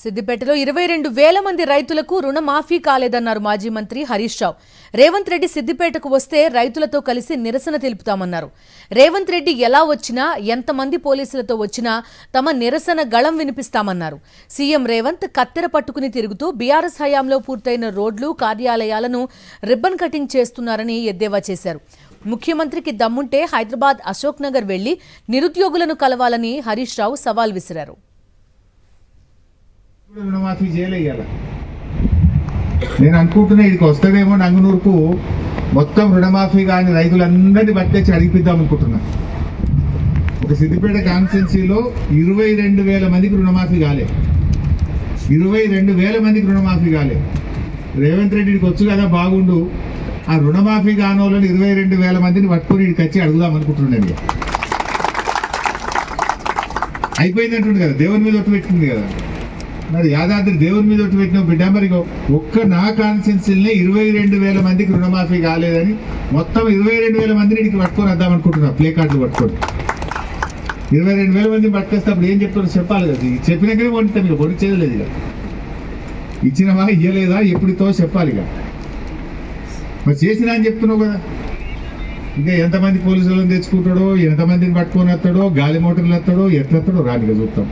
సిద్దిపేటలో 22,000 మంది రైతులకు రుణమాఫీ కాలేదన్నారు మాజీ మంత్రి హరీష్ రావు. రేవంత్ రెడ్డి సిద్దిపేటకు వస్తే రైతులతో కలిసి నిరసన తెలుపుతామన్నారు. రేవంత్ రెడ్డి ఎలా వచ్చినా, ఎంతమంది పోలీసులతో వచ్చినా తమ నిరసన గళం వినిపిస్తామన్నారు. సీఎం రేవంత్ కత్తెర పట్టుకుని తిరుగుతూ బీఆర్ఎస్ హయాంలో పూర్తయిన రోడ్లు, కార్యాలయాలను రిబ్బన్ కటింగ్ చేస్తున్నారని ఎద్దేవా చేశారు. ముఖ్యమంత్రికి దమ్ముంటే హైదరాబాద్ అశోక్ నగర్ వెళ్లి నిరుద్యోగులను కలవాలని హరీష్ రావు సవాల్ విసిరారు. రుణమాఫీ చేయలేయాల నేను అనుకుంటున్నా ఇదికి వస్తాడేమో నంగునూరుకు మొత్తం రుణమాఫీ కానీ రైతులందరినీ పట్టేసి అడిగిపిద్దాం అనుకుంటున్నా. ఒక సిద్దిపేట కాన్స్టిట్యున్సీలో 22,000 మందికి రుణమాఫీ కాలే. 22,000 మందికి రుణమాఫీ కాలే. రేవంత్ రెడ్డికి వచ్చు కదా బాగుండు, ఆ రుణమాఫీ కానోళ్ళని 22,000 మందిని పట్టుకొని ఇక్కడికి వచ్చి అడుగుదాం అనుకుంటున్నాను. అయిపోయిందంటుంది కదా, దేవుని మీద ఒట్టు పెట్టింది కదా. మరి యాదాద్రి దేవుని మీద ఒట్టు పెట్టిన బిడ్డ, మరి ఒక్క నా కాన్స్టిట్యున్సీలనే 22,000 మందికి రుణమాఫీ కాలేదని మొత్తం 22,000 మందిని ఇక్కడికి పట్టుకొని వద్దాం అనుకుంటున్నా. ప్లే కార్డులు పట్టుకొని 22,000 మందిని పట్టుకొస్తే అప్పుడు ఏం చెప్తారో చెప్పాలి కదా. చెప్పినాకనే వండుతాం, ఇక పొడి చేయలేదు. ఇక ఇచ్చినవా ఇయ్యలేదా ఎప్పుడుతో చెప్పాలి. ఇక మరి చేసినా అని చెప్తున్నావు కదా. ఇంకా ఎంతమంది పోలీసులను తెచ్చుకుంటాడో, ఎంతమందిని పట్టుకొని వస్తాడో, గాలి మోటార్లు వస్తాడో, ఎట్లా వస్తాడో రానిగా చూస్తాం.